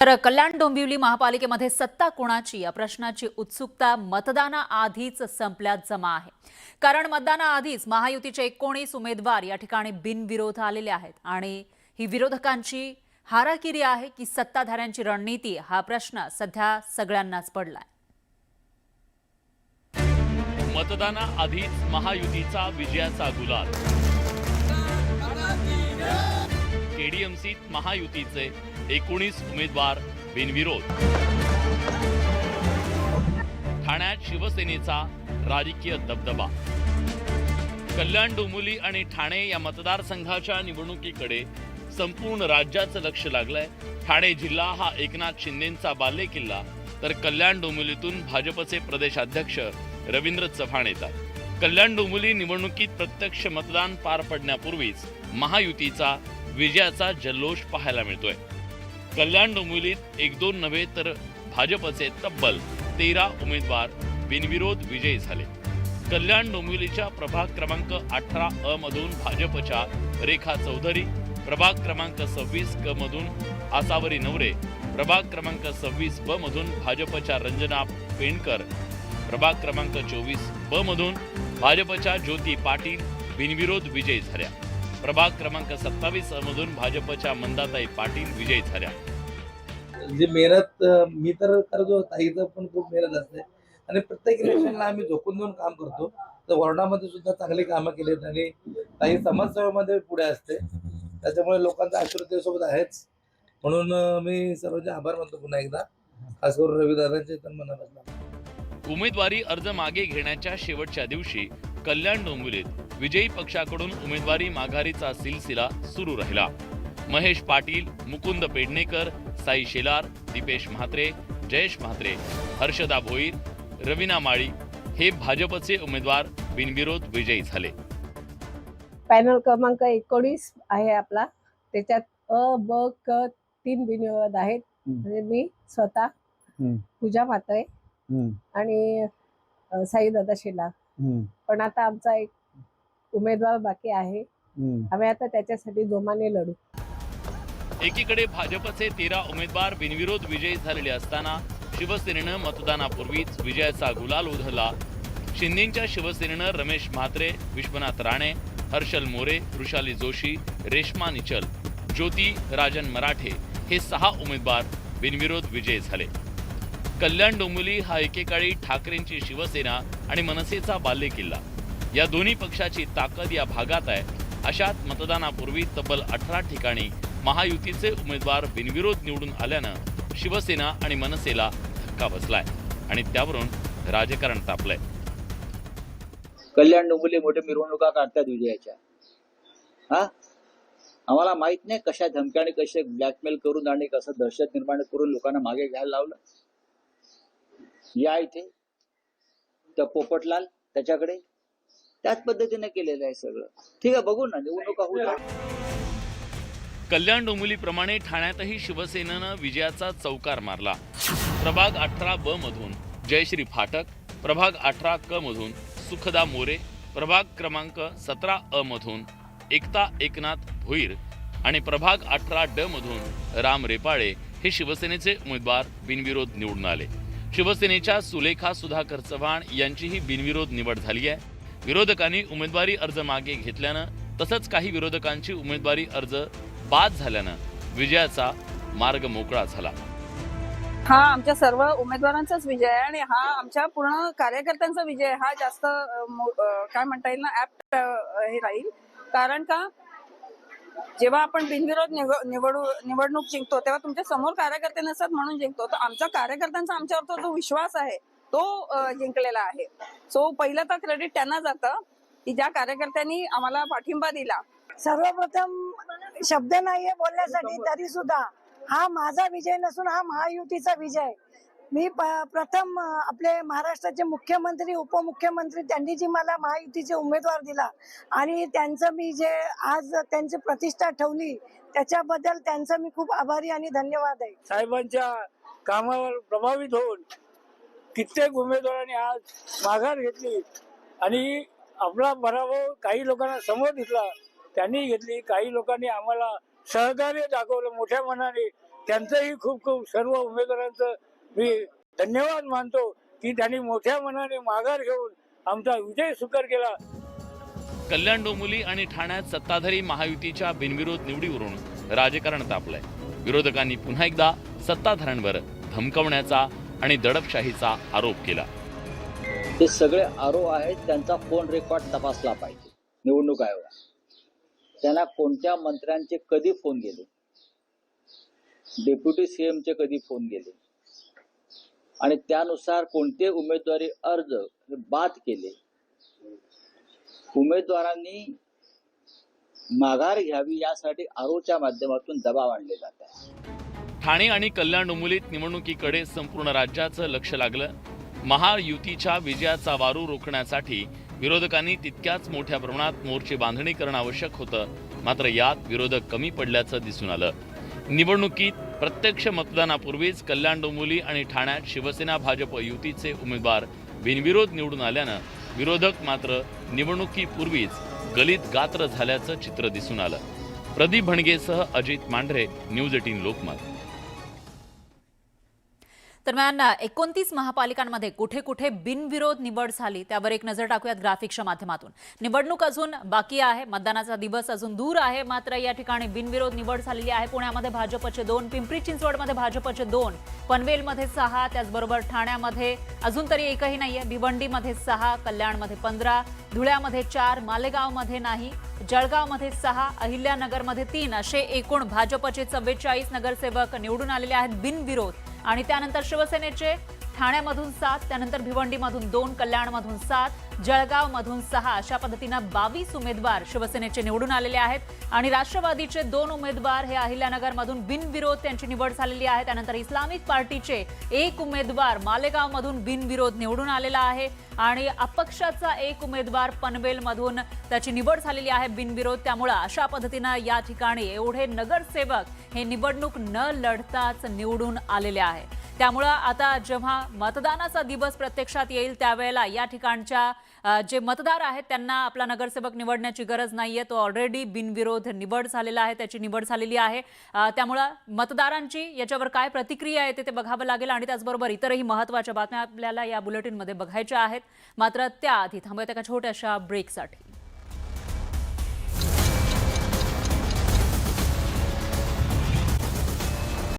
तर कल्याण डोंबिवली महापालिकेमध्ये सत्ता कोणाची या प्रश्नाची उत्सुकता मतदानाआधीच संपल्यात जमा आहे। कारण मतदानाआधीच महायुतीचे 19 उमेदवार या ठिकाणी बिनविरोध आलेले आहेत आणि ही विरोधकांची हाराकिरी आहे की सत्ताधाऱ्यांची रणनीती, हा प्रश्न सध्या सगळ्यांनाच पडलाय। मतदानाआधीच महायुतीचा विजयाचा गुलाल। केडीएमसीत महायुतीचे 19 उमेदवार बिनविरोध। ठाण्यात शिवसेनेचा राजकीय दबदबा। कल्याण डोंबिवली आणि ठाणे या मतदारसंघाच्या निवडणुकीकडे संपूर्ण राज्याचं लक्ष लागलंय। ठाणे जिल्हा हा एकनाथ शिंदेंचा बालेकिल्ला, तर कल्याण डोंबिवलीतून भाजपचे प्रदेशाध्यक्ष रवींद्र चव्हाण येतात। कल्याण डोंबिवली निवडणुकीत प्रत्यक्ष मतदान पार पडण्यापूर्वीच महायुतीचा विजयाचा जल्लोष पाहायला मिळतोय। कल्याण डोंबिवलीत 1-2 नव्हे तर भाजपचे तब्बल 13 उमेदवार बिनविरोध विजयी झाले। कल्याण डोंबिवलीच्या प्रभाग क्रमांक 18 अ मधून भाजपच्या रेखा चौधरी, प्रभाग क्रमांक 26 क मधून आसावरी नवरे, प्रभाग क्रमांक 26 ब मधून भाजपच्या रंजना पेंडकर, प्रभाग क्रमांक 24 ब मधून भाजपच्या ज्योती पाटील बिनविरोध विजयी झाल्या। प्रभाग क्रमांक 27 मधून भाजपच्या मंदाताई पाटील विजयी झाल्या। जी मेहनत मी तर करतो, ताईचं पण खूप मेहनत असते आणि प्रत्येक इलेक्शनला आम्ही झोकून देऊन काम करतो। तर वॉर्डामध्ये सुद्धा चांगली कामं केलीत आणि ताई समाजसेवेमध्ये पुढे असते, त्याच्यामुळे लोकांचा आशीर्वाद सोबत आहेच। म्हणून मी सर्वांचे आभार मानतो पुन्हा एकदा, खास करून रविदादांचे तर मनापासून। उमेदवारी अर्ज मागे घेण्याच्या शेवटच्या दिवशी कल्याण डोंबिवलीत विजयी पक्षाकडून उमेदवारी माघारीचा सिलसिला सुरू राहिला। महेश पाटील, मुकुंद पेडणेकर, साई शेलार, दीपेश म्हात्रे, जयेश म्हात्रे, हर्षदा भोईर, रवीना माळी हे भाजपचे उमेदवार बिनविरोध विजयी झाले। पॅनल क्रमांक 19 आहे आपला, त्याच्यात अ ब क 3 बिनविरोध आहेत। म्हणजे मी स्वतः, पूजा म्हात्रे आणि साईदादा शेलार। पण आता आमचा एक उमेदवार बाकी आहे, आम्ही आता त्याच्यासाठी जोमाने लढू। एकीकडे भाजपचे 13 उमेदवार बिनविरोध विजयी झालेले असताना शिवसेनेनं मतदानापूर्वीच विजयाचा गुलाल उधळला। शिंदेंच्या शिवसेनेनं रमेश म्हात्रे, विश्वनाथ राणे, हर्षल मोरे, वृषाली जोशी, रेश्मा निचल, ज्योती राजन मराठे हे 6 उमेदवार बिनविरोध विजयी झाले। कल्याण डोंबिवली हा एकेकाळी ठाकरेंची शिवसेना आणि मनसेचा बालेकिल्ला, या दोन्ही पक्षाची ताकद या भागात आहे। अशात मतदानापूर्वी तब्बल 18 ठिकाणी महायुतीचे उमेदवार बिनविरोध निवडून आल्यानं शिवसेना आणि मनसेला धक्का बसलाय आणि त्यावरून राजकारण तापलंय। कल्याण डोंबिवली मोठ्या मिरवणुका काढतात विजयाच्या। आम्हाला माहित नाही कशा धमक्याने, कसे ब्लॅकमेल करून आणि कसं दहशत निर्माण करून लोकांना मागे घ्यायला लावलं। या इथे तर पोपटलाल त्याच्याकडे त्याच पद्धतीने केलेलं आहे सगळं। ठीक आहे, बघू ना, निवडणुका होत। कल्याण डोंबिवलीप्रमाणे ठाण्यातही शिवसेनेनं विजयाचा चौकार मारला। प्रभाग 18 ब मधून जयश्री फाटक, प्रभाग 18 क मधून सुखदा मोरे, प्रभाग क्रमांक 17 अ मधून एकता एकनाथ भोईर आणि प्रभाग 18 ड मधून राम रेपाळे हे शिवसेनेचे उमेदवार बिनविरोध निवडून आले। शिवसेनेच्या सुलेखा सुधाकर चव्हाण यांचीही बिनविरोध निवड झाली आहे। विरोधकांनी उमेदवारी अर्ज मागे घेतल्यानं तसंच काही विरोधकांची उमेदवारी अर्ज बाद झाल्यानं विजयाचा मार्ग मोकळा झाला। हा आमच्या सर्व उमेदवारांचाच विजय आहे आणि हा आमच्या पूर्ण कार्यकर्त्यांचा विजय आहे। हा जास्त काय म्हणता येईल ना, ऍप्ट हे राहील। कारण का, जेव्हा आपण बिनविरोध निवडणूक जिंकतो तेव्हा तुमच्या समोर कार्यकर्ते नसतात म्हणून जिंकतो। तर आमचा कार्यकर्त्यांचा आमच्यावर जो विश्वास आहे तो जिंकलेला आहे। सो पहिलं तर क्रेडिट त्यांना जातं की ज्या कार्यकर्त्यांनी आम्हाला पाठिंबा दिला। सर्वप्रथम शब्द नाहीये बोलण्यासाठी, तरी सुद्धा हा माझा विजय नसून हा महायुतीचा विजय। मी प्रथम आपले महाराष्ट्राचे मुख्यमंत्री, उपमुख्यमंत्री त्यांनी जी मला महायुतीचे उमेदवार दिला आणि त्यांचं मी जे आज त्यांची प्रतिष्ठा ठेवली त्याच्याबद्दल त्यांचं मी खूप आभारी आणि धन्यवाद आहे। साहेबांच्या कामावर प्रभावित होऊन कित्येक उमेदवारांनी आज माघार घेतली आणि आपला पराभव काही लोकांना समोर दिसला, त्यांनी घेतली। काही लोकांनी आम्हाला सहकार्य दाखवलं मोठ्या मनाने, त्यांचंही खूप खूप सर्व उमेदवारांचं मी धन्यवाद मानतो की त्यांनी मोठ्या मनाने माघार घेऊन आमचा विजय सुकर केला. कल्याण डोंबिवली आणि ठाण्यात सत्ताधारी महायुतीच्या बिनविरोध निवडीवरून राजकारण तापलंय. विरोधकांनी पुन्हा एकदा सत्ताधाऱ्यांवर धमकावण्याचा आणि दडपशाहीचा आरोप केला. ते सगळे आरोप आहेत, त्यांचा फोन रेकॉर्ड तपासला पाहिजे. निवडणूक आयोग त्यांना कोणत्या मंत्र्यांचे कधी फोन गेले, डेप्युटी सीएमचे कधी फोन गेले आणि त्यानुसार कोणते उमेदवारी अर्ज बाद केले. उमेदवारांनी माघार घ्यावी यासाठी आरोच्या माध्यमातून दबाव आणले जात आहे. ठाणे आणि कल्याण डोंबिवलीत निवडणुकीकडे संपूर्ण राज्याचं लक्ष लागलं. महायुतीच्या विजयाचा वारू रोखण्यासाठी विरोधकांनी तितक्याच मोठ्या प्रमाणात मोर्चे बांधणी करणं आवश्यक होतं. मात्र यात विरोधक कमी पडल्याचं दिसून आलं. निवडणुकीत प्रत्यक्ष मतदानापूर्वीच कल्याण डोंबिवली आणि ठाण्यात शिवसेना भाजप युतीचे उमेदवार बिनविरोध निवडून आल्यानं विरोधक मात्र निवडणुकीपूर्वीच गलित गात्र झाल्याचं चित्र दिसून आलं. प्रदीप भणगेसह अजित मांढरे, न्यूज 18 लोकमत. दरम्यान 29 महापालिकांमध्ये कुठे कुठे बिनविरोध निवड झाली त्यावर एक नजर टाकूयात ग्राफिक्सच्या माध्यमातून. निवडणूक अजून बाकी आहे, मतदानाचा दिवस अजून दूर आहे, मात्र या ठिकाणी बिनविरोध निवड झालेली आहे. पुण्यामध्ये भाजपचे 2, पिंपरी चिंचवडमध्ये भाजपचे 2, पनवेलमध्ये 6, त्याचबरोबर ठाण्यामध्ये अजून तरी एकही नाहीये, भिवंडीमध्ये 6, कल्याणमध्ये 15, धुळ्यामध्ये 4, मालेगावमध्ये नाही, जळगावमध्ये 6, अहिल्यानगरमध्ये 3 असे एकूण भाजपचे 44 नगरसेवक निवडून आलेले आहेत बिनविरोध. आणि त्यानंतर शिवसेनेचे ठाण्यामधून 7, त्यानंतर भिवंडीमधून 2, कल्याणमधून 7, जळगावमधून 6 अशा पद्धतीनं 22 उमेदवार शिवसेनेचे निवडून आलेले आहेत. आणि राष्ट्रवादीचे 2 उमेदवार हे अहिल्यानगरमधून बिनविरोध त्यांची निवड झालेली आहे. त्यानंतर इस्लामिक पार्टीचे 1 उमेदवार मालेगावमधून बिनविरोध निवडून आलेला आहे आणि अपक्षाचा 1 उमेदवार पनवेलमधून त्याची निवड झालेली आहे बिनविरोध. त्यामुळे अशा पद्धतीनं या ठिकाणी एवढे नगरसेवक हे निवडणूक न लढताच निवडून आलेले आहे. त्यामुळे आता जेव्हा मतदानाचा दिवस प्रत्यक्षात येईल त्यावेळेला या ठिकाणच्या जे मतदार आहेत त्यांना आपला नगरसेवक निवडण्याची गरज नाहीये, तो ऑलरेडी बिनविरोध निवड झालेला आहे, त्याची निवड झालेली आहे. त्यामुळे मतदारांची याच्यावर काय प्रतिक्रिया येते ते बघावं लागेल. आणि त्याचबरोबर इतरही महत्त्वाच्या बातम्या आपल्याला या बुलेटिनमध्ये बघायच्या आहेत. मात्र त्याआधी थांबूयात एका छोट्याशा ब्रेकसाठी.